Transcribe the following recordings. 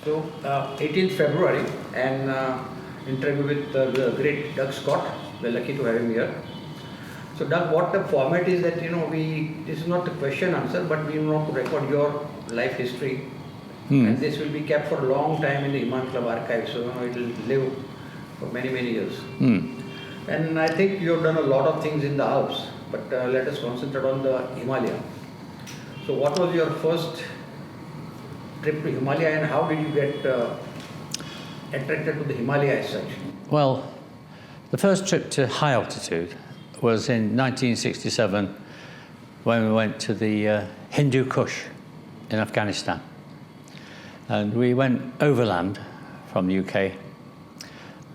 So, 18th February, and interview with the great Doug Scott. We're lucky to have him here. So, Doug, what the format is that, this is not a question answer, but we want to record your life history. And this will be kept for a long time in the Himalayan Club archive, so it will live for many, many years. And I think you've done a lot of things in the Alps, but let us concentrate on the Himalaya. So, what was your first trip to Himalaya, and how did you get attracted to the Himalaya as such? Well, the first trip to high altitude was in 1967 when we went to the Hindu Kush in Afghanistan. And we went overland from the UK,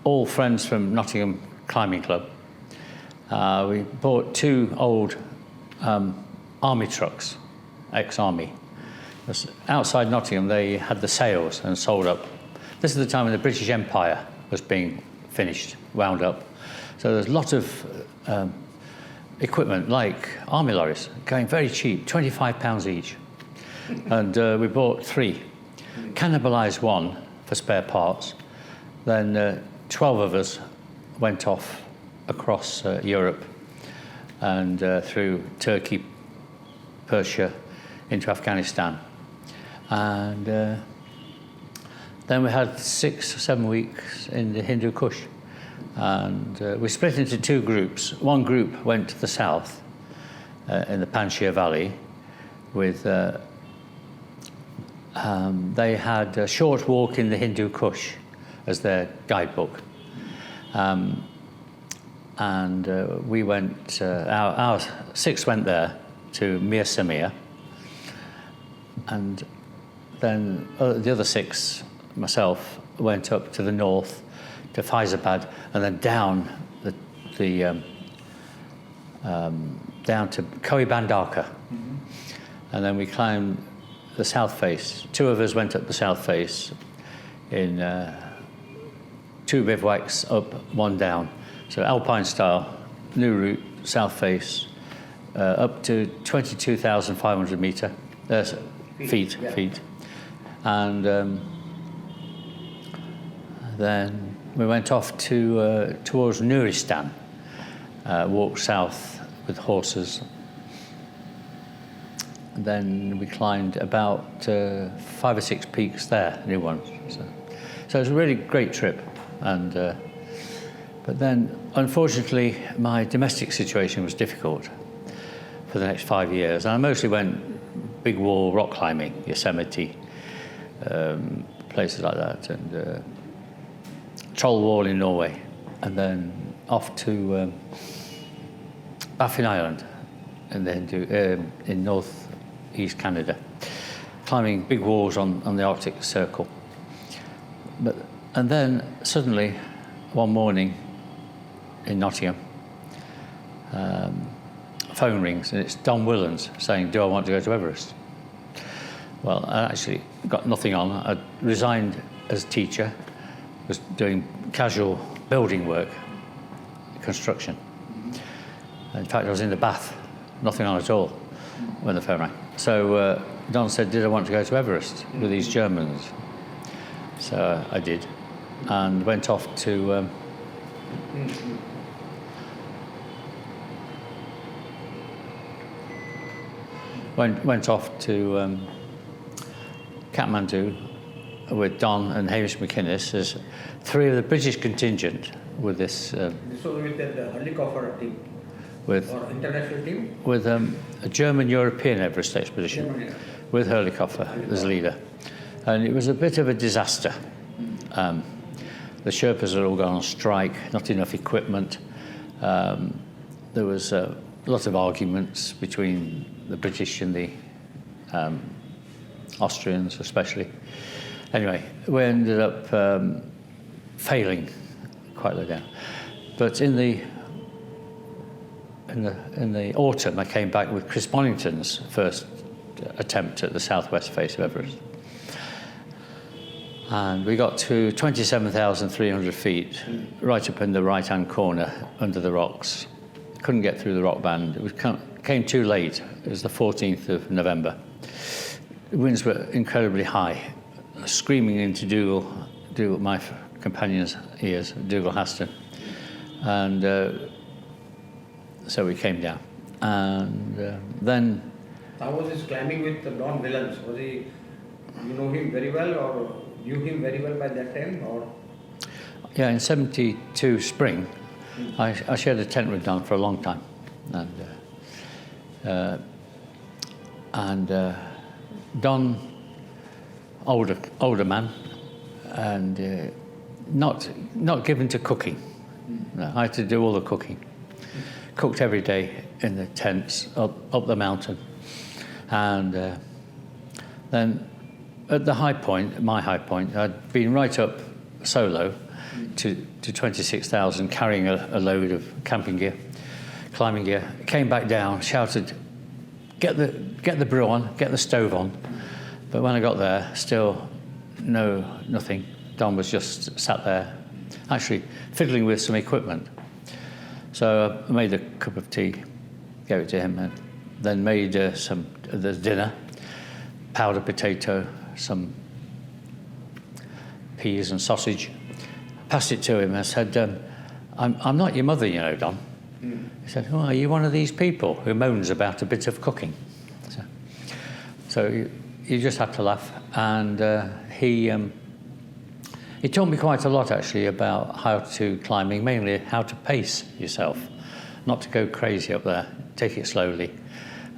all friends from Nottingham Climbing Club. We bought two old army trucks, ex-army. Outside Nottingham, they had the sails and sold up. This is the time when the British Empire was being finished, wound up. So there's a lot of equipment, like army lorries, going very cheap, £25 each. And we bought three, cannibalised one for spare parts. Then 12 of us went off across Europe and through Turkey, Persia, into Afghanistan. And then we had 6 or 7 weeks in the Hindu Kush. And we split into two groups. One group went to the south in the Panjshir Valley with, they had a short walk in the Hindu Kush as their guidebook. And we went, our 6 went there to Mir Samir. And then the other 6, myself, went up to the north to Faizabad and then down down to Koibandaka. And then we climbed the south face. 2 of us went up the south face in 2 bivouacs up, 1 down. So Alpine style, new route, south face, up to 22,500 feet. And then we went off to towards Nuristan, walked south with horses. And then we climbed about 5 or 6 peaks there, new ones. So it was a really great trip. And but then, unfortunately, my domestic situation was difficult for the next 5 years. And I mostly went big wall rock climbing, Yosemite, places like that, and Troll Wall in Norway, and then off to Baffin Island in in northeast Canada, climbing big walls on the Arctic Circle. And then suddenly, one morning in Nottingham, phone rings and it's Don Willans saying, "Do I want to go to Everest?" Well, I actually got nothing on. I resigned as teacher, was doing casual building work, construction. In fact, I was in the bath, nothing on at all, when the phone rang. So Don said, "Did I want to go to Everest with these Germans?" So I did, and went off to went off to Kathmandu with Don and Hamish McInnes as 3 of the British contingent with this. This was with the helicopter team? Or international team? With a German-European Everest expedition, with Herlikoffer as leader. And it was a bit of a disaster. The Sherpas had all gone on strike, not enough equipment. There was a lot of arguments between the British and the Austrians, especially. Anyway, we ended up failing quite low down. But in the autumn, I came back with Chris Bonington's first attempt at the southwest face of Everest. And we got to 27,300 feet, right up in the right-hand corner, under the rocks. Couldn't get through the rock band. It came too late. It was the 14th of November. The winds were incredibly high, screaming into Dougal, my companion's ears, Dougal Haston. And so we came down. And then... How was his climbing with Don Willems? Was he, you know him very well or knew him very well by that time? Or? Yeah, in 72 spring, I shared a tent with Don for a long time. And Don, older man, and not given to cooking. No, I had to do all the cooking. Cooked every day in the tents up the mountain. And then at the high point, my high point, I'd been right up solo to 26,000, carrying a load of camping gear, climbing gear. Came back down, shouted, get the brew on, get the stove on. But when I got there, still nothing. Don was just sat there, actually fiddling with some equipment. So I made a cup of tea, gave it to him, and then made the dinner, powdered potato, some peas and sausage. Passed it to him. I said, I'm not your mother, you know, Don. He said, oh, are you one of these people who moans about a bit of cooking? So you just have to laugh. And he taught me quite a lot, actually, about how to climbing, mainly how to pace yourself, not to go crazy up there, take it slowly,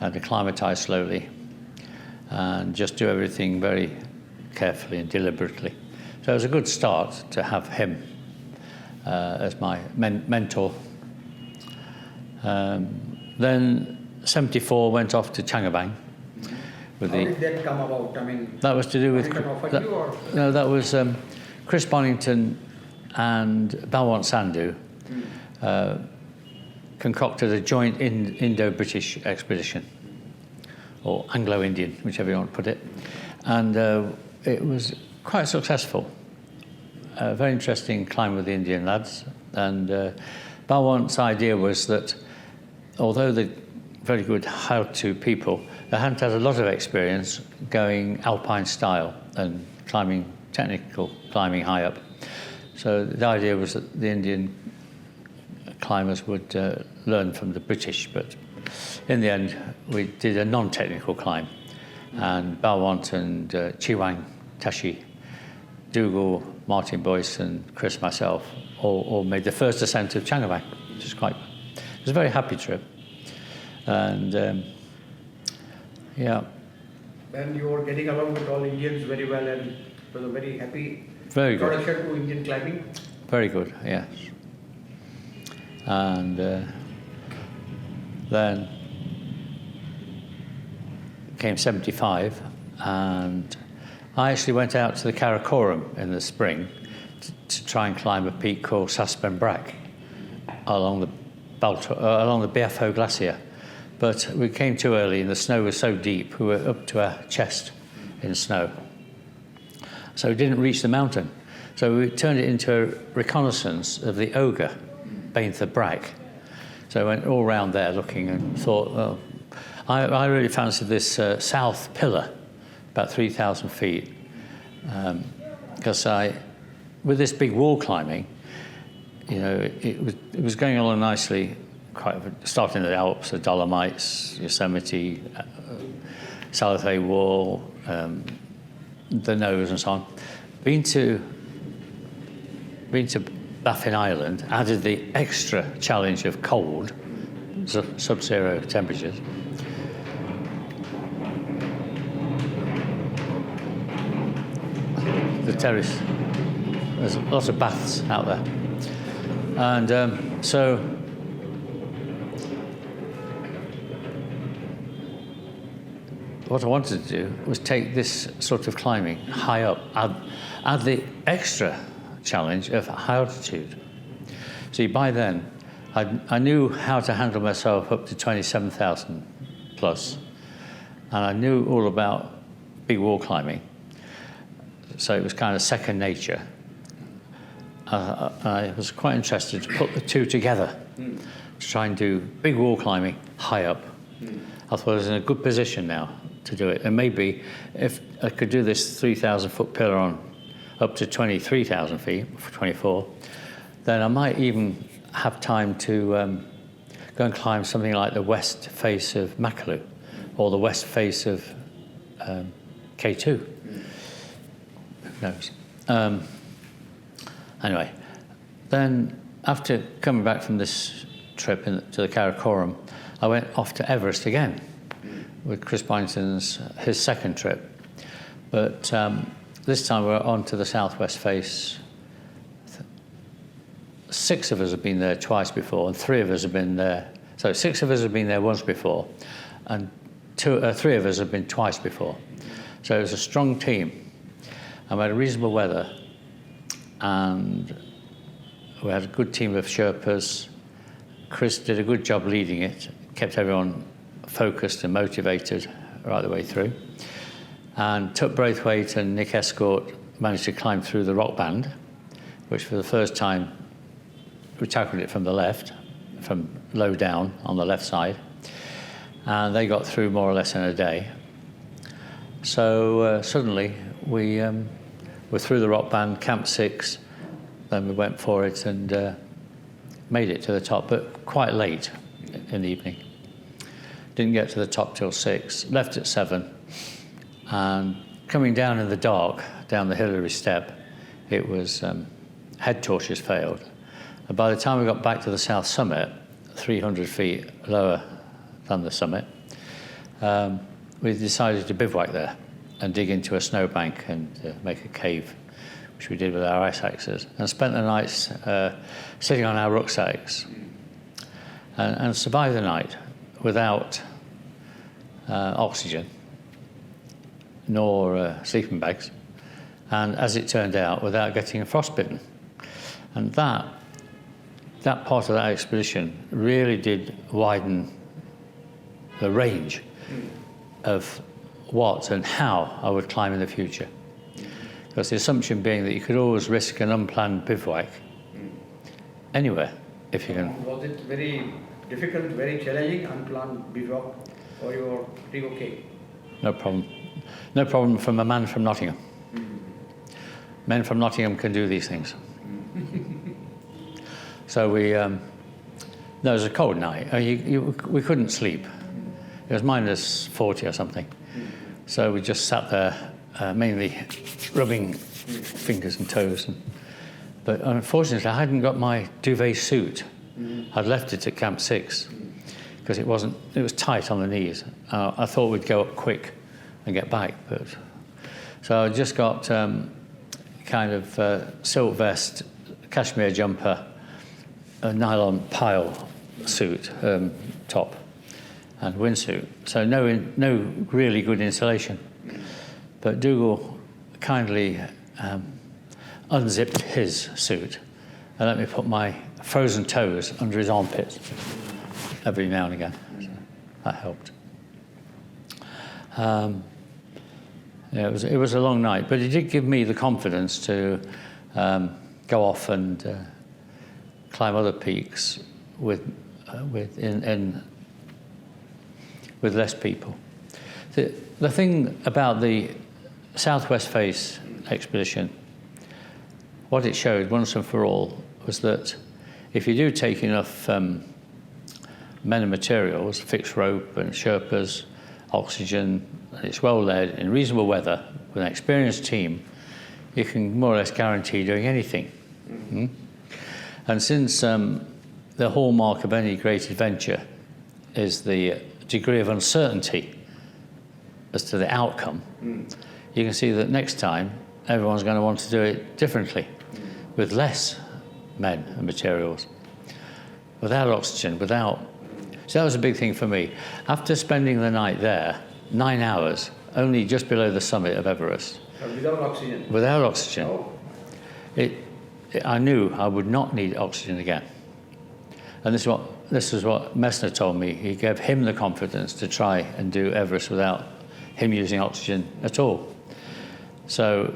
and acclimatise slowly, and just do everything very carefully and deliberately. So it was a good start to have him as my mentor. Then 74 went off to Changabang. How did that come about? I mean, that was to do with... No, that was Chris Bonington and Balwant Sandhu concocted a joint Indo-British expedition, or Anglo-Indian, whichever you want to put it. And it was quite successful. A very interesting climb with the Indian lads. And Balwant's idea was that although they're very good how-to people, they hadn't had a lot of experience going alpine style and climbing, technical climbing high up. So the idea was that the Indian climbers would learn from the British, but in the end we did a non-technical climb, and Balwant and Chiwang Tashi, Dougal, Martin Boyce and Chris, myself, all made the first ascent of Changabang, which is it was a very happy trip. And yeah. And you were getting along with all Indians very well, and it was a very happy introduction to Indian climbing. Very good, yes. And then came 75, and I actually went out to the Karakoram in the spring to try and climb a peak called Saspen Brak along the BFO Glacier. But we came too early and the snow was so deep, we were up to our chest in snow. So we didn't reach the mountain. So we turned it into a reconnaissance of the Ogre, Baintha Brak. So I went all round there looking and thought, well, I really fancied this south pillar, about 3,000 feet, because with this big wall climbing, you know, it was going along nicely, starting in the Alps, the Dolomites, Yosemite, Salathé Wall, the Nose and so on. Been to Baffin Island, added the extra challenge of cold, sub-zero temperatures. The terrace, there's lots of baths out there. And so what I wanted to do was take this sort of climbing high up, add the extra challenge of high altitude. See, by then, I knew how to handle myself up to 27,000 plus, and I knew all about big wall climbing. So it was kind of second nature. I was quite interested to put the two together, to try and do big wall climbing high up. I thought I was in a good position now to do it. And maybe if I could do this 3,000 foot pillar on up to 23,000 feet, 24, then I might even have time to go and climb something like the west face of Makalu or the west face of K2. Who knows? Anyway, then after coming back from this trip to the Karakoram, I went off to Everest again with Chris Byington's his second trip. But this time we're on to the southwest face. 6 of us have been there twice before, and 3 of us have been there. So 6 of us have been there once before, and 3 of us have been twice before. So it was a strong team, and we had reasonable weather, and we had a good team of Sherpas. Chris did a good job leading it, kept everyone focused and motivated right the way through. And Tut Braithwaite and Nick Escort managed to climb through the rock band, which for the first time we tackled it from the left, from low down on the left side. And they got through more or less in a day. So suddenly we were through the rock band, Camp 6, then we went for it and made it to the top, but quite late in the evening. Didn't get to the top till 6, left at 7, and coming down in the dark, down the Hillary Step, it was head torches failed. And by the time we got back to the south summit, 300 feet lower than the summit, we decided to bivouac there and dig into a snowbank and make a cave, which we did with our ice axes, and spent the nights sitting on our rucksacks and survived the night without oxygen nor sleeping bags, and as it turned out, without getting frostbitten. And that part of that expedition really did widen the range of what and how I would climb in the future. Because the assumption being that you could always risk an unplanned bivouac anywhere if you can. Was it very difficult, very challenging, unplanned bivouac, or you were pretty okay? No problem. No problem from a man from Nottingham. Men from Nottingham can do these things. So we, no, it was a cold night. We couldn't sleep. It was minus 40 or something. So we just sat there, mainly rubbing fingers and toes. But unfortunately, I hadn't got my duvet suit. I'd left it at Camp 6 because it was tight on the knees. I thought we'd go up quick and get back, but so I just got kind of silk vest, cashmere jumper, a nylon pile suit top, and windsuit. So no really good insulation. But Dougal kindly unzipped his suit and let me put my frozen toes under his armpits every now and again. So that helped. Yeah, it was a long night, but it did give me the confidence to go off and climb other peaks with less people. The thing about the Southwest Face expedition, what it showed once and for all was that if you do take enough men and materials, fixed rope and Sherpas, oxygen, and it's well led in reasonable weather with an experienced team, you can more or less guarantee doing anything. Mm-hmm. And since the hallmark of any great adventure is the degree of uncertainty as to the outcome, you can see that next time everyone's going to want to do it differently, with less men and materials, without oxygen, without... So that was a big thing for me. After spending the night there, 9 hours, only just below the summit of Everest. Without oxygen? Without oxygen. Oh. I knew I would not need oxygen again. And this is what Messner told me. He gave him the confidence to try and do Everest without him using oxygen at all. So,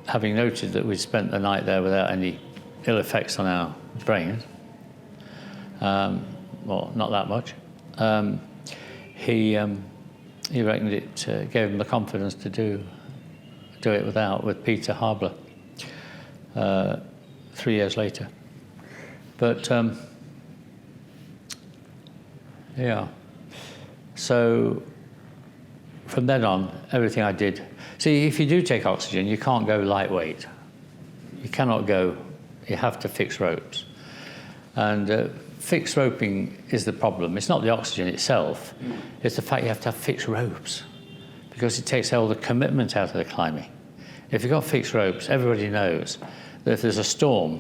having noted that we'd spent the night there without any ill effects on our brains, well, not that much, he he reckoned it gave him the confidence to do it with Peter Harbler 3 years later. But yeah, so from then on, everything I did. See, if you do take oxygen, you can't go lightweight. You cannot go. You have to fix ropes, and fixed roping is the problem. It's not the oxygen itself; it's the fact you have to have fixed ropes, because it takes all the commitment out of the climbing. If you've got fixed ropes, everybody knows that if there's a storm,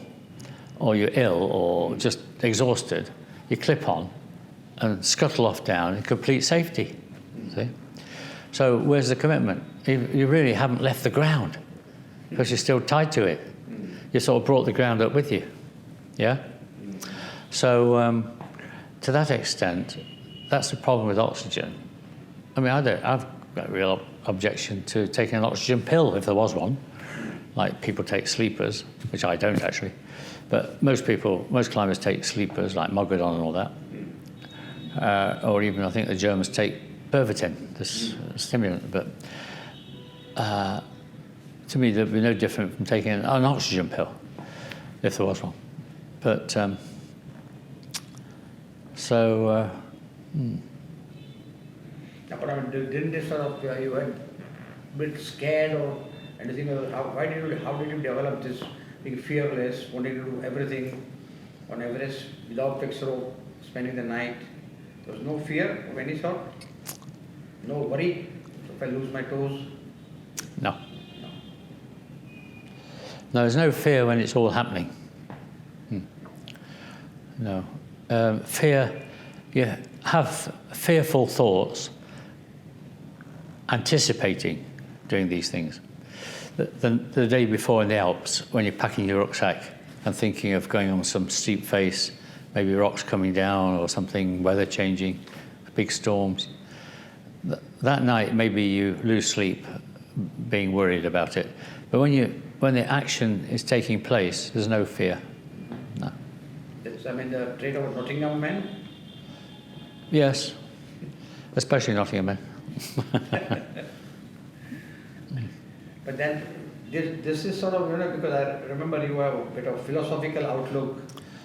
or you're ill, or just exhausted, you clip on and scuttle off down in complete safety. See? So where's the commitment? You really haven't left the ground because you're still tied to it. You sort of brought the ground up with you. Yeah? So to that extent, that's the problem with oxygen. I mean, I've got a real objection to taking an oxygen pill if there was one. Like people take sleepers, which I don't actually. But most climbers take sleepers like Mogadon and all that. Or even I think the Germans take Pervitin, this stimulant. But to me, there'd be no different from taking an oxygen pill, if there was one. But Yeah, but I mean, didn't they sort of you were a bit scared or anything? How did you develop this being fearless, wanting to do everything on Everest without fixed rope, spending the night? There was no fear of any sort? No worry if I lose my toes? No. No, there's no fear when it's all happening. No. Fear, you have fearful thoughts anticipating doing these things. The day before in the Alps, when you're packing your rucksack and thinking of going on some steep face, maybe rocks coming down or something, weather changing, big storms, that night maybe you lose sleep being worried about it. But when the action is taking place, there's no fear. No. That's, I mean, the trait of Nottingham men? Yes, especially Nottingham men. But then this is sort of, because I remember you have a bit of philosophical outlook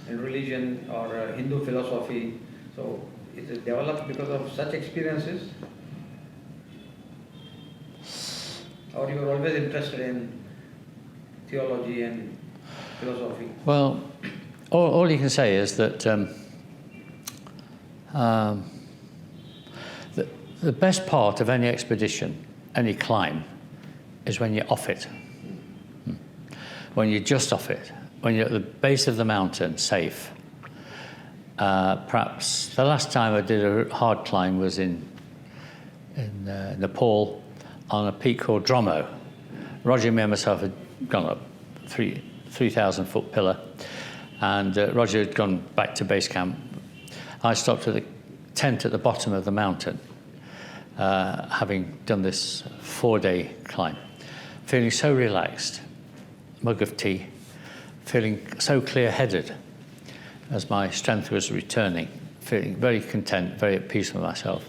in religion or Hindu philosophy. So is it developed because of such experiences? Or you were always interested in theology and philosophy? Well, all you can say is that the best part of any expedition, any climb, is when you're off it. When you're just off it. When you're at the base of the mountain, safe. Perhaps the last time I did a hard climb was in Nepal on a peak called Dromo. Roger and me and myself had gone up 3,000 foot pillar, and Roger had gone back to base camp. I stopped at the tent at the bottom of the mountain, having done this 4-day climb, feeling so relaxed, mug of tea, feeling so clear-headed as my strength was returning, feeling very content, very at peace with myself.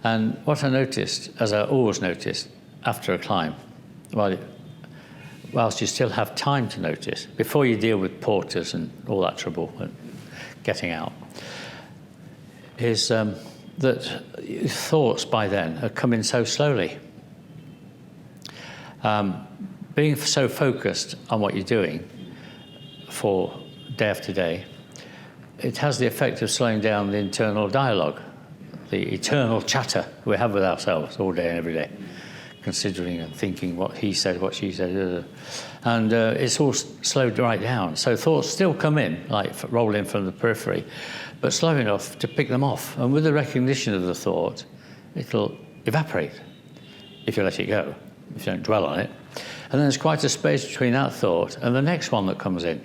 And what I noticed, as I always noticed after a climb, whilst you still have time to notice, before you deal with porters and all that trouble and getting out, is that thoughts by then are coming so slowly. Being so focused on what you're doing for day after day, it has the effect of slowing down the internal dialogue, the eternal chatter we have with ourselves all day and every day, considering and thinking what he said, what she said, and it's all slowed right down. So thoughts still come in, like roll in from the periphery, but slow enough to pick them off. And with the recognition of the thought, it'll evaporate if you let it go, if you don't dwell on it. And then there's quite a space between that thought and the next one that comes in.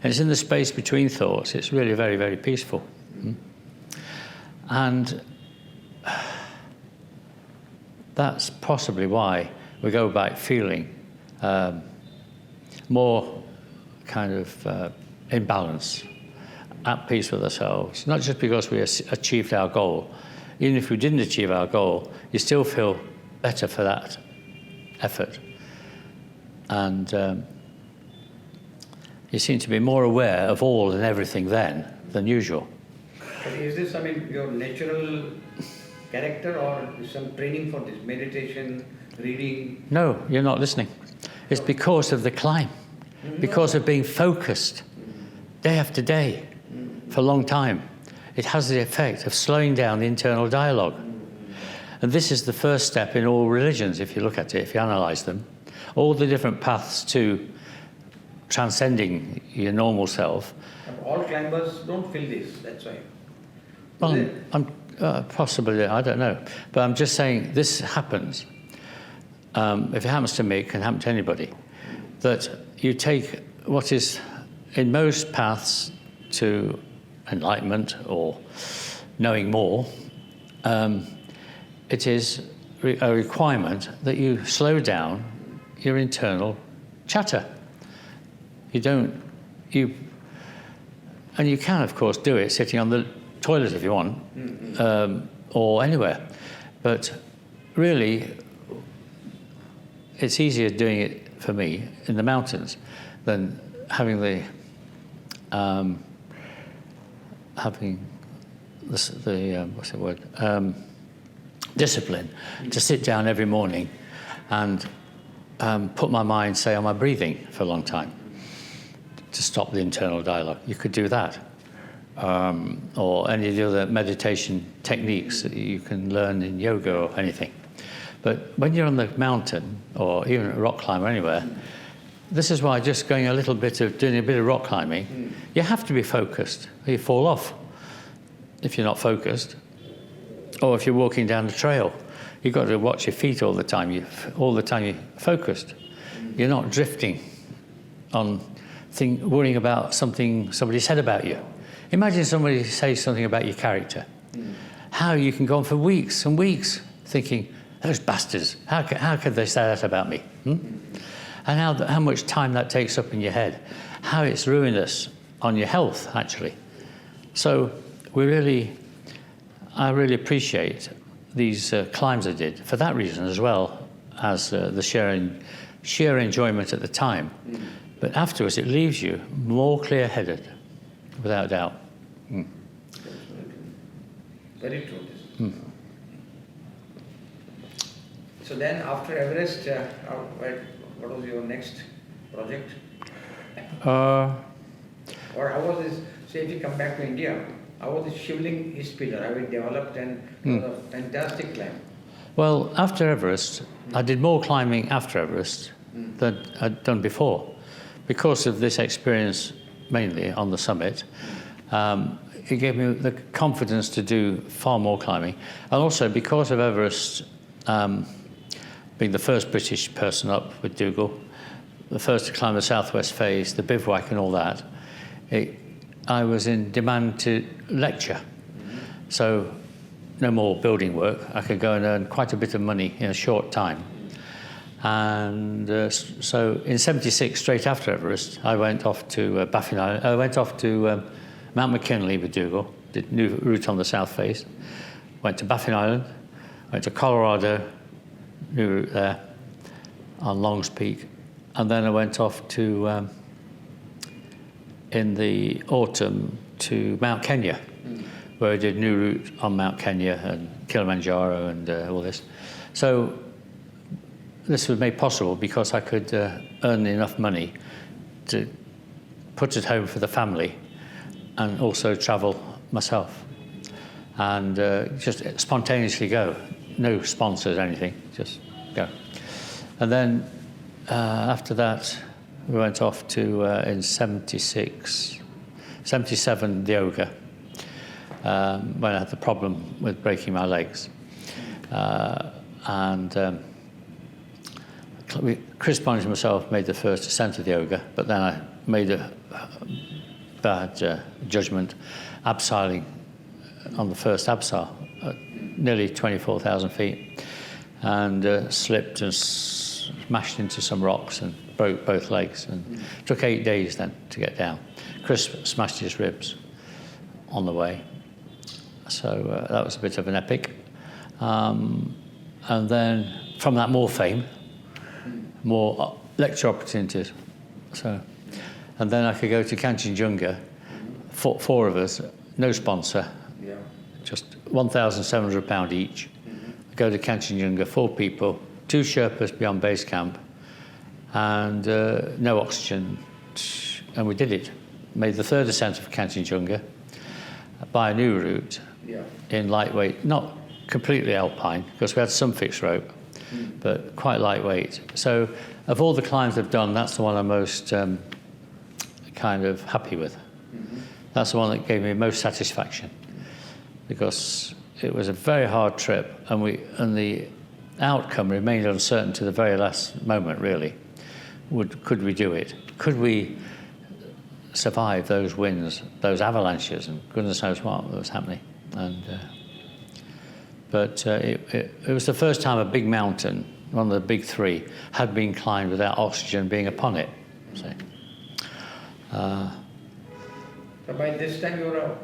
And it's in the space between thoughts, it's really very, very peaceful. And that's possibly why we go back feeling more kind of in balance, at peace with ourselves. Not just because we achieved our goal, even if we didn't achieve our goal, you still feel better for that effort. And you seem to be more aware of all and everything then than usual. But is this, I mean, your natural character, or some training for this? Meditation, reading? No, you're not listening. It's because of the climb, because of being focused day after day for a long time. It has the effect of slowing down the internal dialogue. And this is the first step in all religions, if you look at it, if you analyze them. All the different paths to transcending your normal self. All climbers don't feel this, that's why. Well, possibly, I don't know. But I'm just saying this happens. If it happens to me, it can happen to anybody. That you take what is in most paths to enlightenment or knowing more, it is a requirement that you slow down your internal chatter. And you can, of course, do it sitting on the toilet if you want, or anywhere. But really, it's easier doing it for me in the mountains than having the discipline to sit down every morning and put my mind, say, on my breathing for a long time to stop the internal dialogue. You could do that. Or any of the other meditation techniques that you can learn in yoga or anything. But when you're on the mountain, or even a rock climb or anywhere, this is why just doing a bit of rock climbing, you have to be focused, or you fall off if you're not focused. Or if you're walking down the trail, you've got to watch your feet all the time. You're focused. You're not drifting on worrying about something somebody said about you. Imagine somebody says something about your character. How you can go on for weeks and weeks thinking, those bastards, how could they say that about me? And how much time that takes up in your head. How it's ruinous on your health, actually. So I really appreciate these climbs I did for that reason, as well as the sheer enjoyment at the time. But afterwards, it leaves you more clear-headed, without doubt. Very true. So then, after Everest, what was your next project? Or how was this? Say, if you come back to India, how was the Shivling East Pillar? How it developed, and it was a fantastic climb. Well, after Everest, I did more climbing after Everest than I'd done before, because of this experience, mainly on the summit. It gave me the confidence to do far more climbing, and also because of Everest being the first British person up with Dougal, the first to climb the southwest face, the bivouac and all that, I was in demand to lecture. So no more building work. I could go and earn quite a bit of money in a short time. And so in '76, straight after Everest, I went off to Baffin Island. I went off to Mount McKinley with Dougal, did new route on the south face. Went to Baffin Island, went to Colorado, new route there, on Longs Peak. And then I went off to, in the autumn, to Mount Kenya, where I did new route on Mount Kenya and Kilimanjaro and all this. So this was made possible because I could earn enough money to put at home for the family and also travel myself. And just spontaneously go. No sponsors, anything, just go. And then after that, we went off to, in '76, '77, the Yoga, when I had the problem with breaking my legs. Chris Barnes and myself made the first ascent of the Yoga, but then I made a bad judgment abseiling on the first abseil at nearly 24,000 feet, and slipped and smashed into some rocks and broke both legs, and it took 8 days then to get down. Chris smashed his ribs on the way, So that was a bit of an epic. And then from that, more fame, more lecture opportunities. So, and then I could go to Kanchenjunga, four of us, no sponsor, just £1,700 each. Go to Kanchenjunga, 4 people, 2 Sherpas beyond base camp, and no oxygen. And we did it. Made the 3rd ascent of Kanchenjunga by a new route in lightweight, not completely alpine, because we had some fixed rope, but quite lightweight. So of all the climbs I've done, that's the one I'm most kind of happy with. That's the one that gave me most satisfaction, because it was a very hard trip, and the outcome remained uncertain to the very last moment, really. Could we do it? Could we survive those winds, those avalanches, and goodness knows what was happening? And but it was the first time a big mountain, one of the big 3, had been climbed without oxygen being upon it. So by this time you're a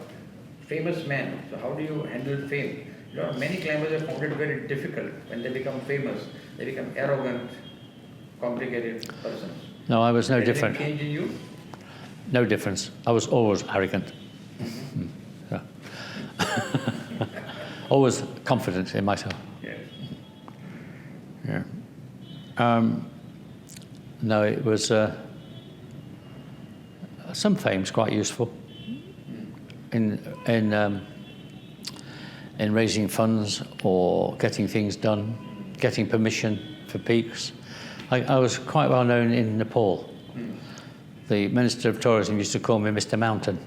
famous man, so how do you handle fame? You know, many climbers have found it very difficult. When they become famous, they become arrogant, complicated persons. No, I was no different. Anything change in you? No difference. I was always arrogant. Yeah. Always confident in myself. Yes. Yeah. No, it was some fame's quite useful in raising funds or getting things done, getting permission for peaks. I was quite well known in Nepal. The Minister of Tourism used to call me Mr. Mountain,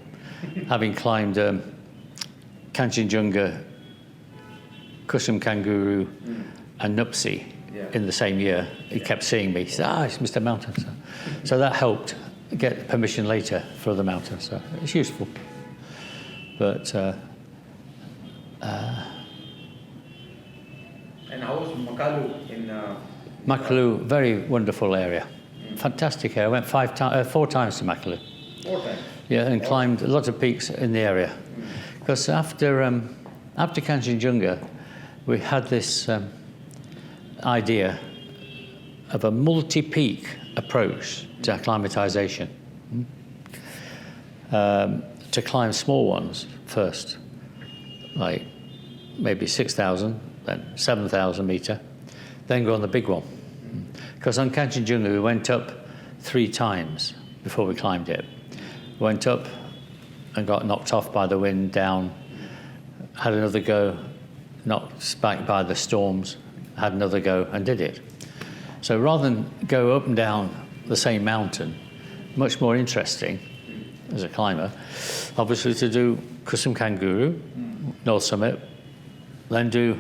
having climbed Kanchenjunga, Kusum Kangaroo, and Nuptse in the same year. He kept seeing me. He said, it's Mr. Mountain. So that helped get permission later for the mountains. So it's useful. But and how was Makalu in? Makalu, very wonderful area. Fantastic area. I went 4 times to Makalu. 4 times? Yeah, and climbed a lot of peaks in the area. Because after Kanchenjunga, we had this idea of a multi-peak approach to acclimatization. To climb small ones first, like maybe 6,000, then 7,000 metre, then go on the big one. Because on Kanchenjunga we went up 3 times before we climbed it. Went up and got knocked off by the wind down, had another go, knocked back by the storms, had another go and did it. So rather than go up and down the same mountain, much more interesting as a climber, obviously to do Kusum Kangaroo, North Summit, then do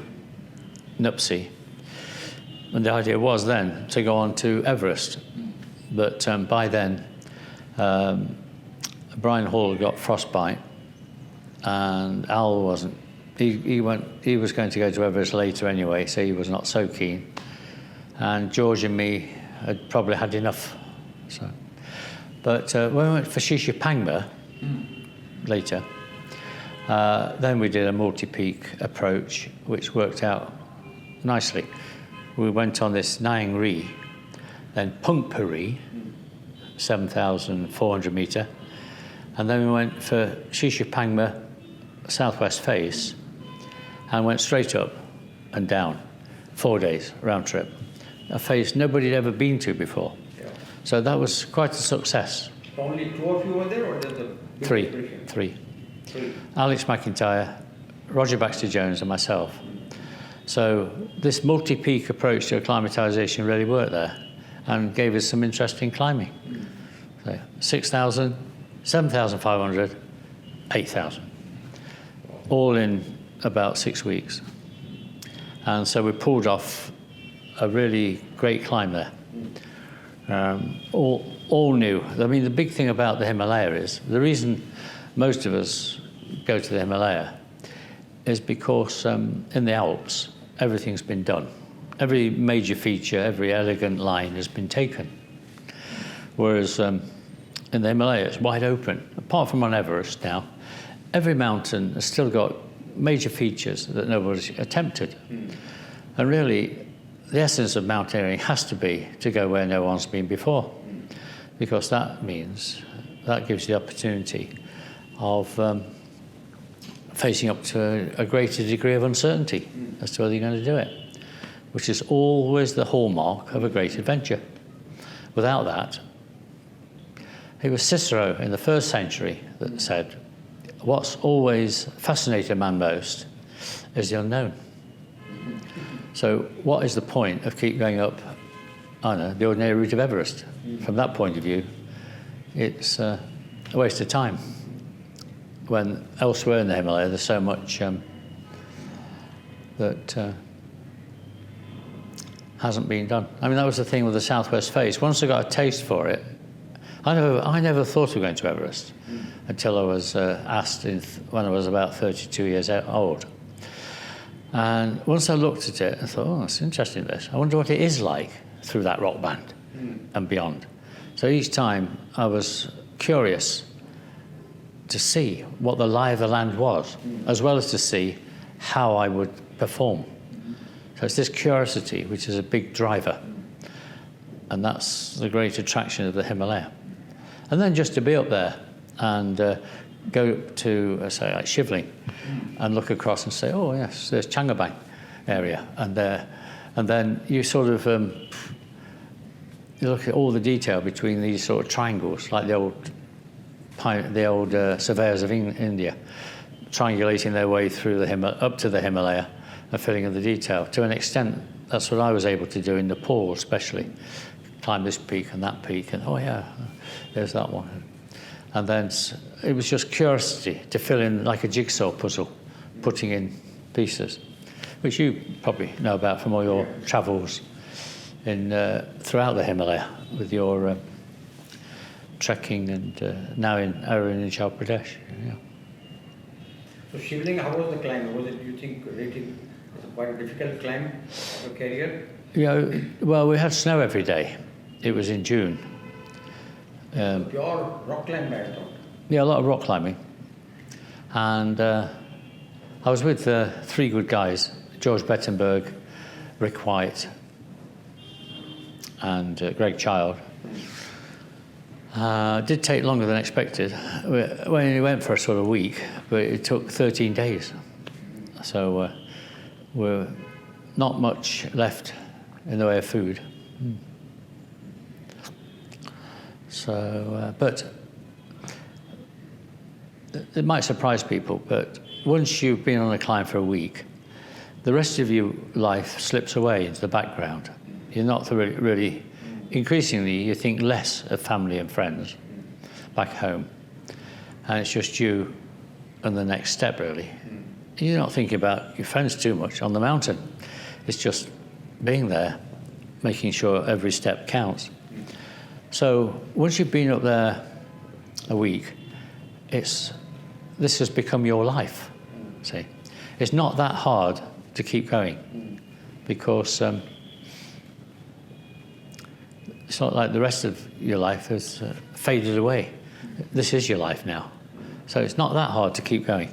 Nuptse. And the idea was then to go on to Everest. But by then, Brian Hall got frostbite, and Al wasn't. He was going to go to Everest later anyway, so he was not so keen. And George and me had probably had enough. So, but when we went for Shishapangma later, then we did a multi-peak approach, which worked out nicely. We went on this Nyang Ri, then Pungpari, 7,400 metre, and then we went for Shishapangma southwest face and went straight up and down, 4 days round trip. A face nobody had ever been to before. Yeah. So that was quite a success. Only 2 of you were there, or there's a big Three. Alex McIntyre, Roger Baxter-Jones and myself. So this multi-peak approach to acclimatization really worked there and gave us some interesting climbing. So 6,000, 7,500, 8,000, all in about 6 weeks. And so we pulled off a really great climb there. All new. I mean, the big thing about the Himalaya is, the reason most of us go to the Himalaya is because in the Alps, everything's been done. Every major feature, every elegant line has been taken. Whereas in the Himalaya, it's wide open. Apart from on Everest now, every mountain has still got major features that nobody's attempted. And really, the essence of mountaineering has to be to go where no one's been before, because that means that gives the opportunity of facing up to a greater degree of uncertainty as to whether you're going to do it, which is always the hallmark of a great adventure. Without that, it was Cicero in the 1st century that said, what's always fascinated man most is the unknown. So what is the point of keep going up, I don't know, the ordinary route of Everest? From that point of view, it's a waste of time, when elsewhere in the Himalaya there's so much that hasn't been done. I mean, that was the thing with the Southwest Face. Once I got a taste for it, I never thought of going to Everest until I was asked when I was about 32 years old. And once I looked at it, I thought, oh, it's interesting this. I wonder what it is like through that rock band and beyond. So each time I was curious to see what the lie of the land was, as well as to see how I would perform. So it's this curiosity which is a big driver. And that's the great attraction of the Himalaya. And then just to be up there and go to, say, like Shivling and look across and say, oh, yes, there's Changabang area. And then you sort of, you look at all the detail between these sort of triangles, like the old surveyors of India, triangulating their way through up to the Himalaya and filling in the detail. To an extent, that's what I was able to do in Nepal, especially. Climb this peak and that peak, and oh yeah, there's that one. And then it was just curiosity to fill in like a jigsaw puzzle, putting in pieces, which you probably know about from all your travels throughout the Himalaya with your trekking and now in Arunachal Pradesh. Yeah. So Shivling, how was the climb? Was it, do you think, rated as quite a difficult climb of a career? Yeah, well, we had snow every day. It was in June. Pure rock climbing, I thought. Yeah, a lot of rock climbing. And I was with 3 good guys, George Bettenberg, Rick White, and Greg Child. It did take longer than expected. We only went for a sort of week, but it took 13 days. So we're not much left in the way of food. So, but it might surprise people, but once you've been on a climb for a week, the rest of your life slips away into the background. You're not really increasingly, you think less of family and friends back home. And it's just you and the next step, really. You're not thinking about your friends too much on the mountain. It's just being there, making sure every step counts. So once you've been up there a week, this has become your life. See, it's not that hard to keep going because it's not like the rest of your life has faded away. This is your life now. So it's not that hard to keep going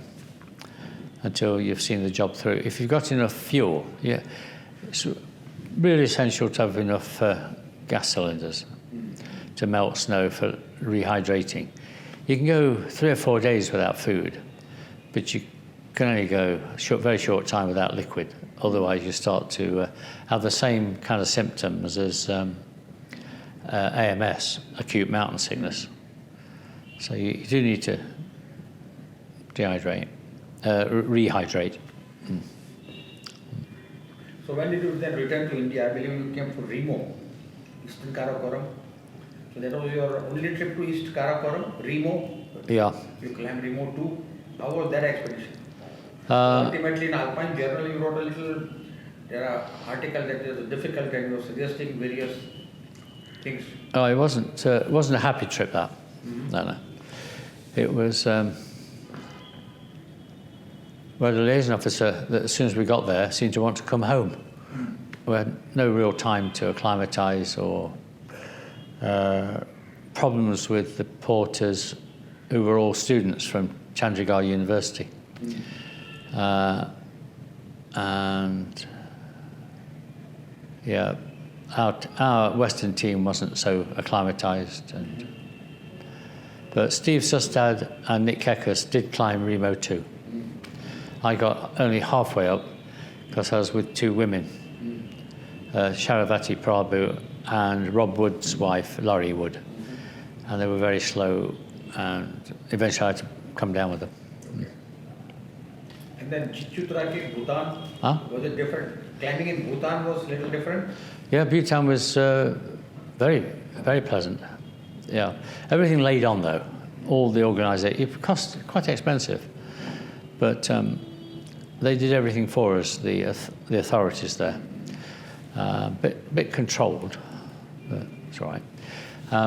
until you've seen the job through. If you've got enough fuel, yeah, it's really essential to have enough gas cylinders to melt snow for rehydrating. You can go 3 or 4 days without food, but you can only go very short time without liquid. Otherwise, you start to have the same kind of symptoms as AMS, acute mountain sickness. So you do need to rehydrate. So when did you then return to India? I believe you came for Remo, Eastern Karakoram. So that was your only trip to East Karakoram, Remo? Yeah. You climbed Remo too. How was that expedition? Ultimately in Alpine Journal you wrote a little, there are articles that is difficult and you were suggesting various things. Oh, it wasn't a happy trip that. No. It was, well, the liaison officer, that as soon as we got there, seemed to want to come home. We had no real time to acclimatise or problems with the porters who were all students from Chandigarh University. And yeah, our Western team wasn't so acclimatized. But Steve Sustad and Nick Keckers did climb Remo too. I got only halfway up because I was with two women, Sharavati Prabhu and Rob Wood's wife, Laurie Wood. And they were very slow, and eventually I had to come down with them. And then Chichutraki, Bhutan, was it different? Climbing in Bhutan was a little different? Yeah, Bhutan was very, very pleasant. Yeah, everything laid on though. All the organisation, it cost quite expensive, but they did everything for us. The authorities there, bit controlled, but it's all right.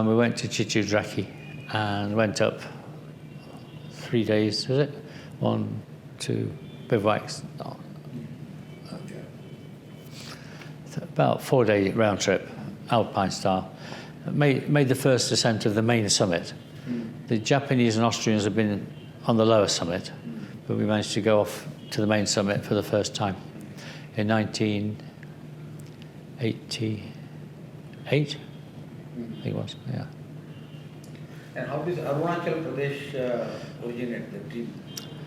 We went to Chichudraki and went up 3 days. Is it 1, 2 bivouacs? Oh. About 4-day round trip, Alpine style. Made the first ascent of the main summit. The Japanese and Austrians have been on the lower summit, but we managed to go off to the main summit for the first time in 1988, I think it was, yeah. And how does Arunachal Pradesh originate the trip?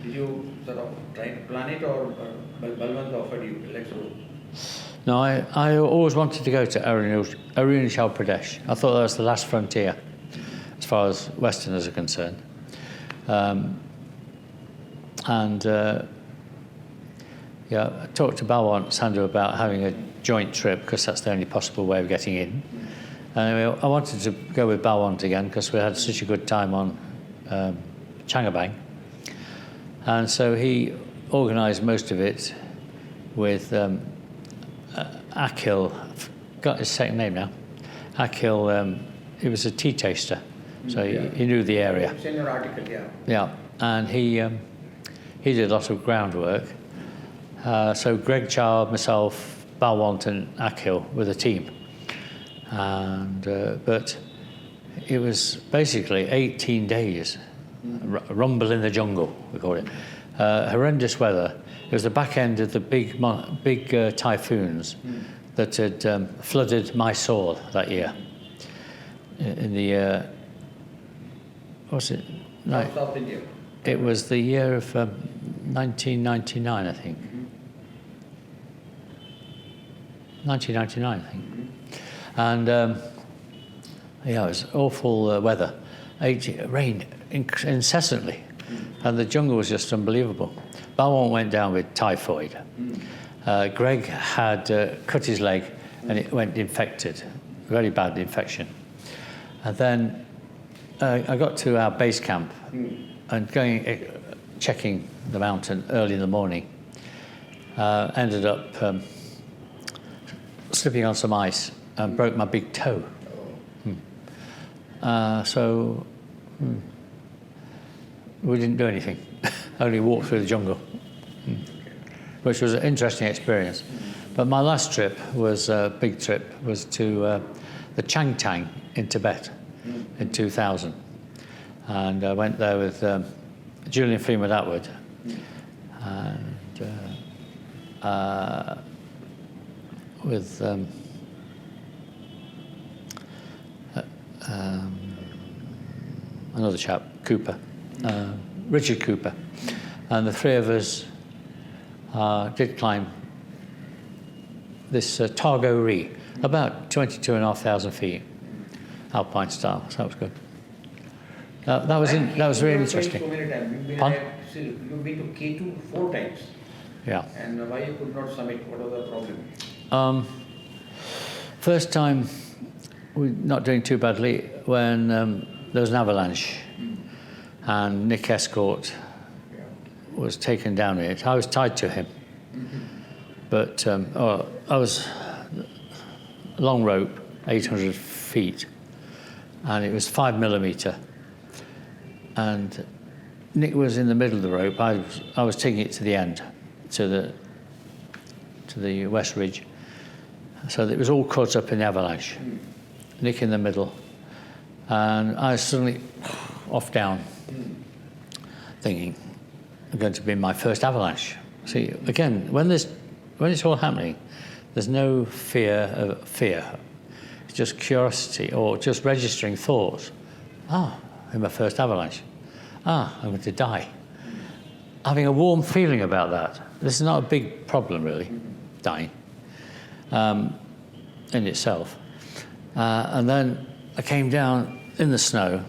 Did you sort of try to plan it, or Balwant offered you, let's go? No, I always wanted to go to Arunachal Pradesh. I thought that was the last frontier, as far as Westerners are concerned. Yeah, I talked to Balwant Sandhu about having a joint trip, because that's the only possible way of getting in. And I wanted to go with Balwant again, because we had such a good time on Changabang. And so he organised most of it with Akhil, got his second name now. Akhil, he was a tea taster, so he knew the area. It's in your article, yeah. Yeah, and he did a lot of groundwork. So Greg Child, myself, Balwant and Akhil were the team. And but it was basically 18 days, rumble in the jungle, we call it. Horrendous weather. It was the back end of the big typhoons that had flooded Mysore that year. In the what's it? No, South India. it was the year of 1999, I think. 1999, I think. And yeah, it was awful weather. It rained incessantly, and the jungle was just unbelievable. Balwant went down with typhoid. Greg had cut his leg, and it went infected, very bad infection. And then I got to our base camp and checking the mountain early in the morning. Ended up slipping on some ice and broke my big toe. So we didn't do anything, only walked through the jungle, which was an interesting experience. But my last trip was a big trip, was to the Changtang in Tibet in 2000. And I went there with Julian Freeman Atwood and with another chap, Cooper, Richard Cooper. And the three of us did climb this Targo Ri, about 22,500 feet, alpine style, so that was good. That was really interesting. So many times. You've been to K2 4 times. Yeah. And why you could not summit? What was the problem? First time, we're not doing too badly when there was an avalanche, and Nick Escort was taken down in it. I was tied to him, but I was long rope, 800 feet, and it was 5 millimeter. And Nick was in the middle of the rope. I was taking it to the end, to the West Ridge, so that it was all caught up in the avalanche. Nick in the middle, and I was suddenly off down, thinking, I'm going to be my first avalanche. See, again, when it's all happening, there's no fear. It's just curiosity or just registering thoughts. In my first avalanche. I'm going to die. Having a warm feeling about that. This is not a big problem, really, dying, in itself. And then I came down in the snow,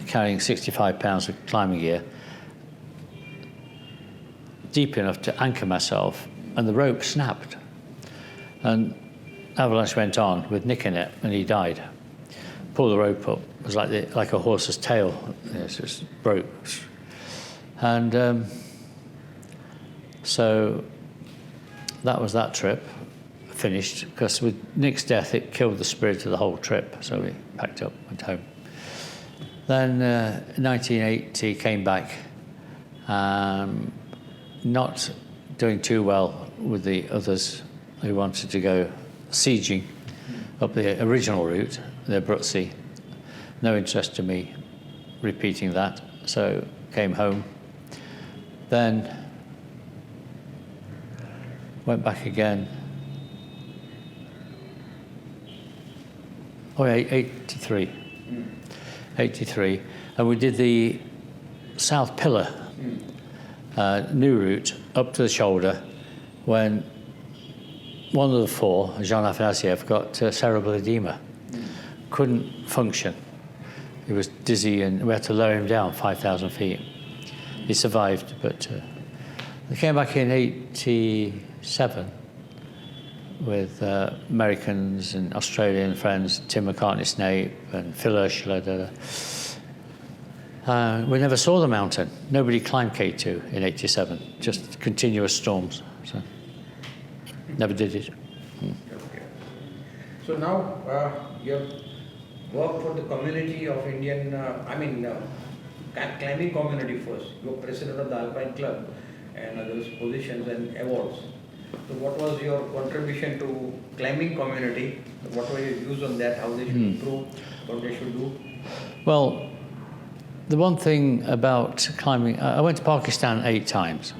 carrying 65 pounds of climbing gear, deep enough to anchor myself, and the rope snapped. And avalanche went on with Nick in it, and he died. Pulled the rope up. It was like a horse's tail. It just broke. And so that was that trip finished, because with Nick's death it killed the spirit of the whole trip, so we packed up, went home. Then 1980 came back, not doing too well with the others who wanted to go sieging up the original route, the Abruzzi. No interest to me repeating that, so came home. Then went back again. 83. 83. And we did the South Pillar, new route, up to the shoulder, when one of the four, Jean Afanasiev, got cerebral edema. Couldn't function. He was dizzy, and we had to lower him down 5,000 feet. He survived, but they came back in 87 with Americans and Australian friends, Tim McCartney-Snape and Phil Ursula. We never saw the mountain. Nobody climbed K2 in 87, just continuous storms. So never did it. Okay. So now you have worked for the community of Indian, climbing community first. You are president of the Alpine Club and those positions and awards. So what was your contribution to climbing community? What were your views on that, how they should improve, what they should do? Well, the one thing about climbing, I went to Pakistan 8 times.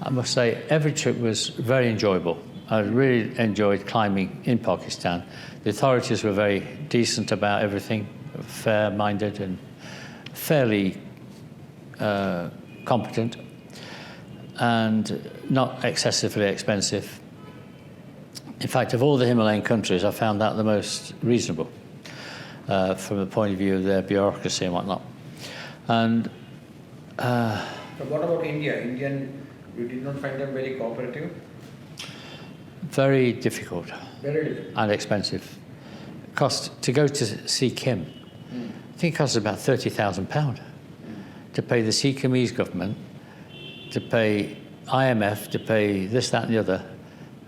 I must say, every trip was very enjoyable. I really enjoyed climbing in Pakistan. The authorities were very decent about everything, fair-minded and fairly competent, and not excessively expensive. In fact, of all the Himalayan countries, I found that the most reasonable from the point of view of their bureaucracy and whatnot. And so what about India? You did not find them very cooperative? Very difficult. Very difficult. And expensive. To go to Sikkim, I think it costs about £30,000 to pay the Sikkimese government, to pay IMF, to pay this, that and the other.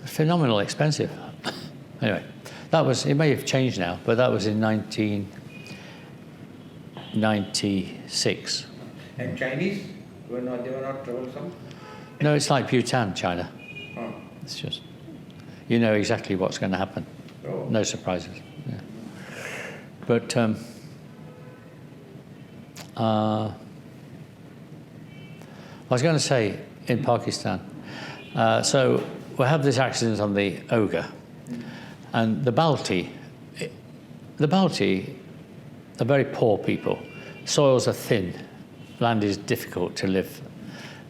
Phenomenally expensive. Anyway, it may have changed now, but that was in 1996. And Chinese? They were not troublesome? No, it's like Bhutan, China. Oh. It's just, you know exactly what's going to happen. Oh. No surprises. Yeah. But I was going to say, in Pakistan, so we have this accident on the Oga, and the Balti are very poor people. Soils are thin, land is difficult to live.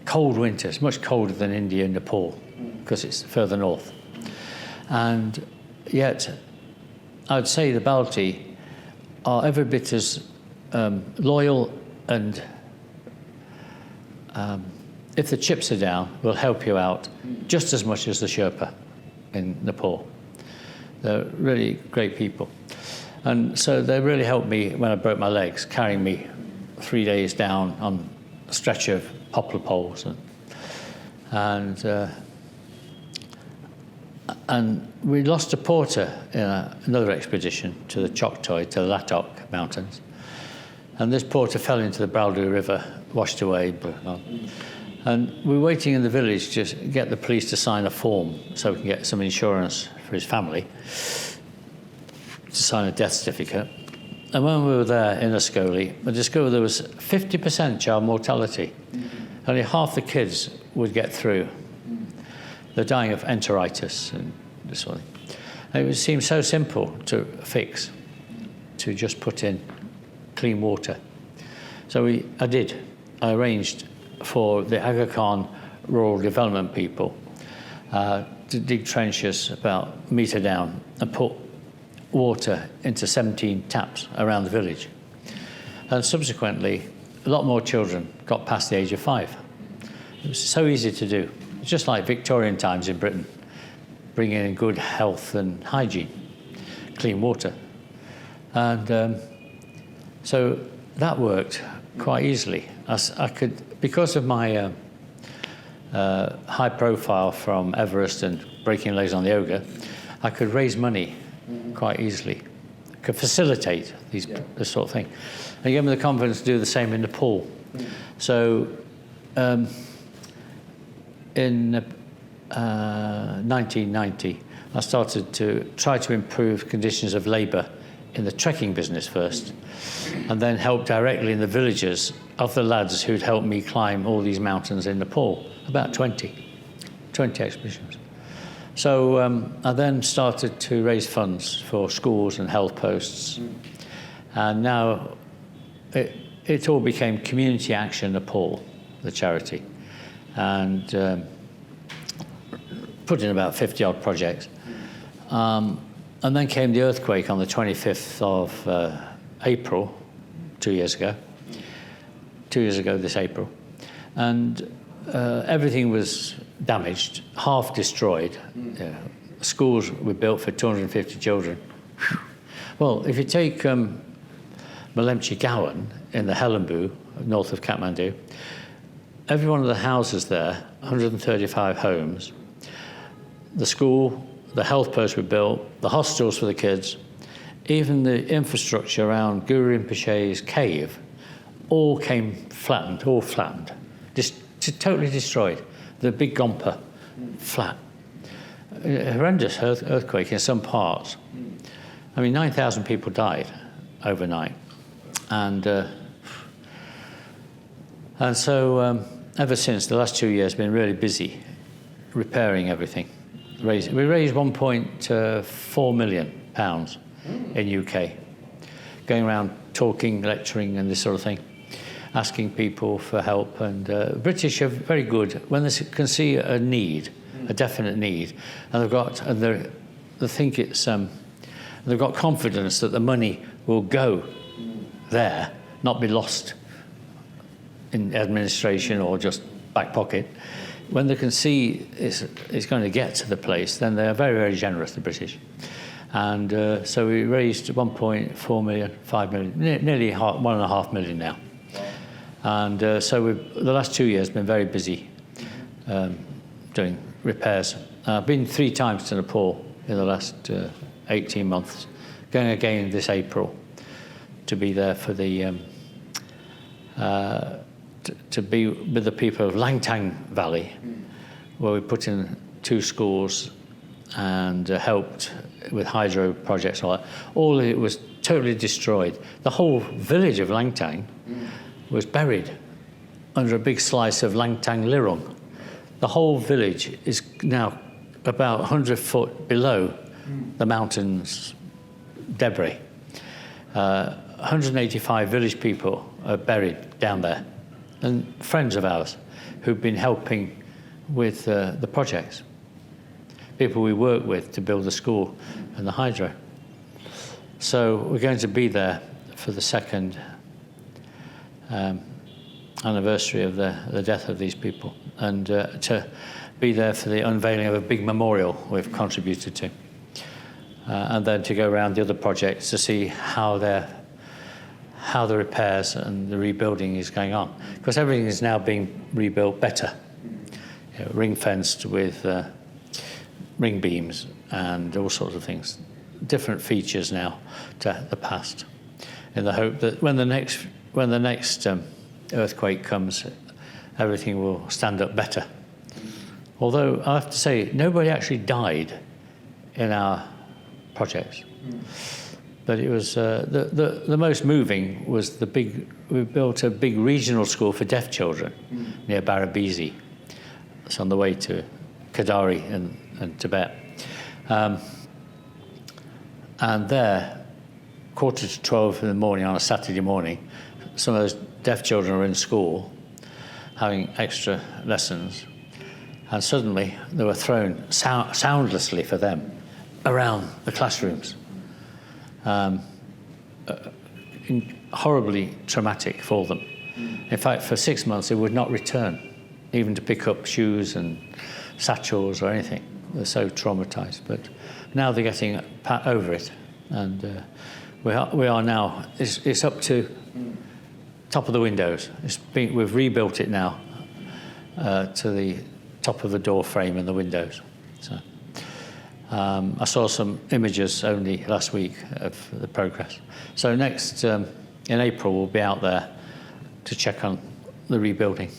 Cold winters, much colder than India and Nepal, because it's further north. And yet, I'd say the Balti are every bit as loyal, and if the chips are down, will help you out just as much as the Sherpa in Nepal. They're really great people. And so they really helped me when I broke my legs, carrying me 3 days down on a stretcher of poplar poles. And we lost a porter in another expedition to the Choctaw, to the Latok Mountains. And this porter fell into the Baldu River, washed away. And we were waiting in the village to get the police to sign a form so we can get some insurance for his family, to sign a death certificate. And when we were there in Ascoli, I discovered there was 50% child mortality. Only half the kids would get through. They're dying of enteritis and this sort of thing. And it seemed so simple to fix, to just put in clean water. So I did. I arranged for the Aga Khan rural development people to dig trenches about a metre down and put water into 17 taps around the village. And subsequently, a lot more children got past the age of 5. It was so easy to do. It's just like Victorian times in Britain, bringing in good health and hygiene, clean water. And so that worked quite easily. I could, because of my high profile from Everest and breaking legs on the Yoga, I could raise money quite easily. I could facilitate this sort of thing. And it gave me the confidence to do the same in Nepal. So in 1990, I started to try to improve conditions of labour in the trekking business first, and then help directly in the villages of the lads who'd helped me climb all these mountains in Nepal, about 20 expeditions. So I then started to raise funds for schools and health posts, and now it all became Community Action Nepal, the charity, and put in about 50-odd projects. And then came the earthquake on the 25th of April, 2 years ago. 2 years ago this April. And everything was damaged, half destroyed. Schools were built for 250 children. Well, if you take Malemchi Gowan in the Helambu, north of Kathmandu, every one of the houses there, 135 homes, the school, the health posts were built, the hostels for the kids, even the infrastructure around Guru Rinpoche's cave, all came flattened, just totally destroyed. The big Gompa, flat. A horrendous earthquake in some parts. I mean, 9,000 people died overnight. And so ever since, the last 2 years, been really busy repairing everything. We raised £1.4 million in UK, going around talking, lecturing and this sort of thing, asking people for help. And British are very good when they can see a need, a definite need, and they think it's they've got confidence that the money will go there, not be lost in administration or just back pocket. When they can see it's going to get to the place, then they are very, very generous, the British. And so we raised 1.4 million, 5 million, nearly 1.5 million now. And so the last 2 years been very busy doing repairs. I've been 3 times to Nepal in the last 18 months, going again this April to be there for the to be with the people of Langtang Valley, where we put in 2 schools and helped with hydro projects. All of it was totally destroyed. The whole village of Langtang was buried under a big slice of Langtang Lirung. The whole village is now about 100 foot below the mountain's debris. 185 village people are buried down there, and friends of ours who've been helping with the projects. People we work with to build the school and the hydro. So we're going to be there for the 2nd anniversary of the death of these people, and to be there for the unveiling of a big memorial we've contributed to, and then to go around the other projects to see how the repairs and the rebuilding is going on, because everything is now being rebuilt better, ring fenced with ring beams and all sorts of things, different features now to the past, in the hope that when the next earthquake comes, everything will stand up better. Although I have to say, nobody actually died in our projects. But it was the most moving was we built a big regional school for deaf children near Barabisi. It's on the way to Kadari in Tibet. And there, 11:45 in the morning on a Saturday morning, some of those deaf children are in school having extra lessons, and suddenly they were thrown soundlessly for them around the classrooms. Horribly traumatic for them. In fact, for 6 months they would not return, even to pick up shoes and satchels or anything. They're so traumatized. But now they're getting over it, and we are now. It's up to top of the windows. We've rebuilt it now to the top of the door frame and the windows. So I saw some images only last week of the progress. So next in April we'll be out there to check on the rebuilding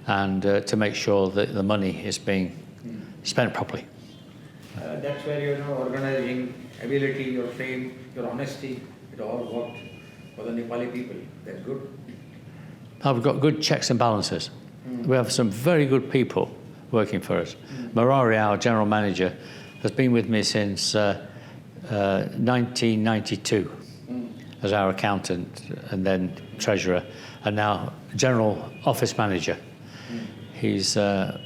and to make sure that the money is being spent properly. That's where your organizing ability, your frame, your honesty, it all worked for the Nepali people. That's good. We've got good checks and balances. We have some very good people working for us. Marari, our general manager, has been with me since 1992 as our accountant and then treasurer, and now general office manager. He's had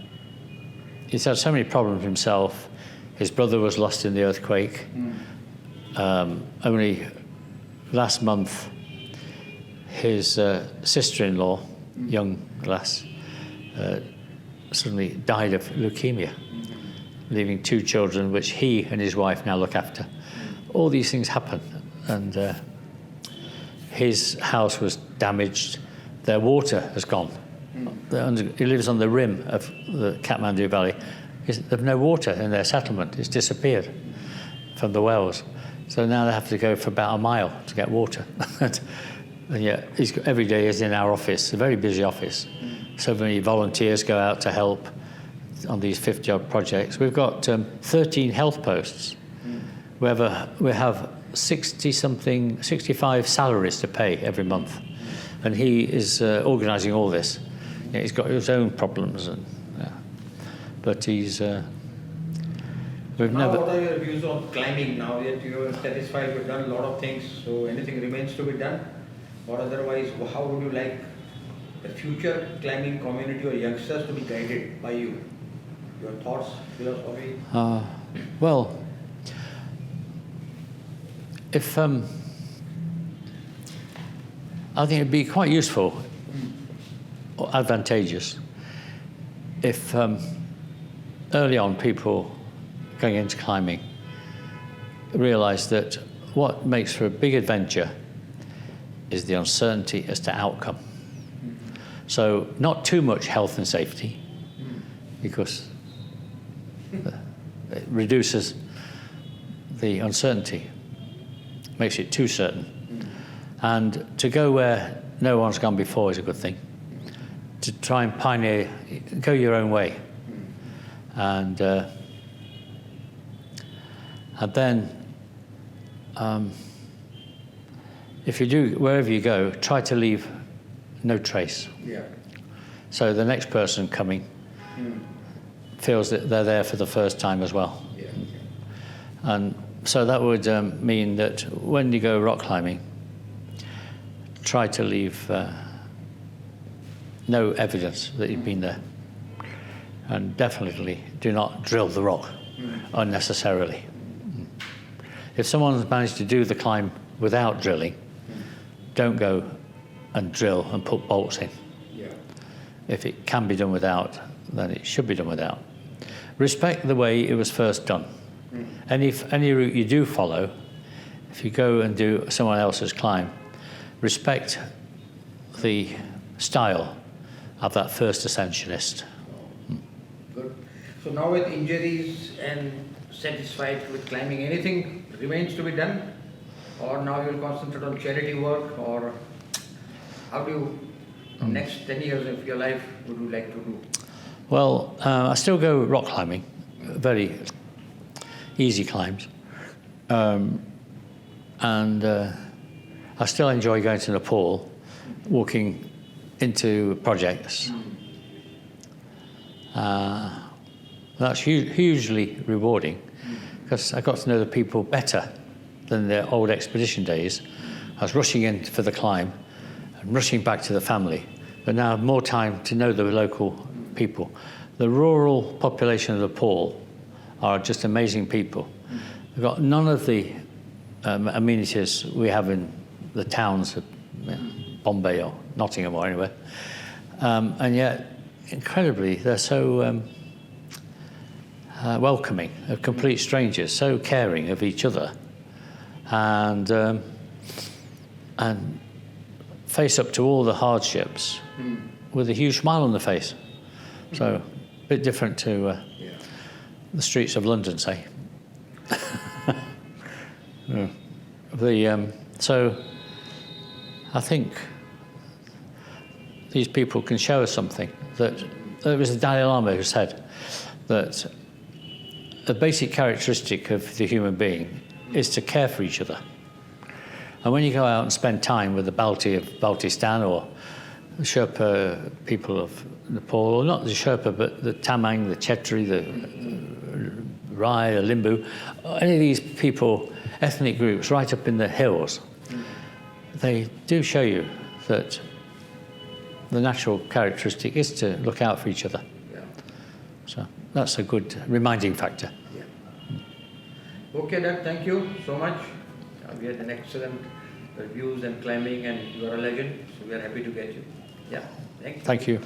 so many problems himself. His brother was lost in the earthquake. Only last month, his sister-in-law, young lass, suddenly died of leukemia, leaving 2 children, which he and his wife now look after. All these things happen, and his house was damaged. Their water has gone. He lives on the rim of the Kathmandu Valley. There's no water in their settlement. It's disappeared from the wells. So now they have to go for about a mile to get water. And yet, every day he's in our office, a very busy office. So many volunteers go out to help on these 50-odd projects. We've got 13 health posts. We have 65 salaries to pay every month. And he is organising all this. He's got his own problems, but he's. What are your views on climbing now that you're satisfied? You've done a lot of things, so anything remains to be done? Or otherwise, how would you like the future climbing community or youngsters to be guided by you? Your thoughts, philosophy? Well, if I think it'd be quite useful or advantageous if early on people going into climbing realise that what makes for a big adventure is the uncertainty as to outcome. So not too much health and safety, because it reduces the uncertainty, makes it too certain. And to go where no one's gone before is a good thing. To try and pioneer, go your own way. And then, if you do, wherever you go, try to leave no trace. Yeah. So the next person coming feels that they're there for the first time as well. Yeah. And so that would mean that when you go rock climbing, try to leave no evidence that you've been there. And definitely do not drill the rock unnecessarily. If someone's managed to do the climb without drilling, don't go and drill and put bolts in. Yeah. If it can be done without, then it should be done without. Respect the way it was first done. Any route you do follow, if you go and do someone else's climb, respect the style of that first ascensionist. Good. So now with injuries and satisfied with climbing, anything remains to be done? Or now you'll concentrate on charity work? Or how do you, next 10 years of your life, would you like to do? Well, I still go rock climbing, very easy climbs. And I still enjoy going to Nepal, walking into projects. That's hugely rewarding because I got to know the people better than the old expedition days. I was rushing in for the climb and rushing back to the family, but now I have more time to know the local people. The rural population of Nepal are just amazing people. They've got none of the amenities we have in the towns of Bombay or Nottingham or anywhere. And yet, incredibly, they're so welcoming of complete strangers, so caring of each other, and face up to all the hardships with a huge smile on the face. So, a bit different to the streets of London, say. So, I think these people can show us something. That it was the Dalai Lama who said that the basic characteristic of the human being is to care for each other. And when you go out and spend time with the Balti of Baltistan or the Sherpa people of Nepal, or not the Sherpa, but the Tamang, the Chetri, the Rai, the Limbu, any of these people, ethnic groups right up in the hills, they do show you that the natural characteristic is to look out for each other. Yeah. So that's a good reminding factor. Yeah. Okay, Doug, thank you so much. We had an excellent reviews and climbing, and you are a legend, so we are happy to get you. Yeah, thank you. Thank you.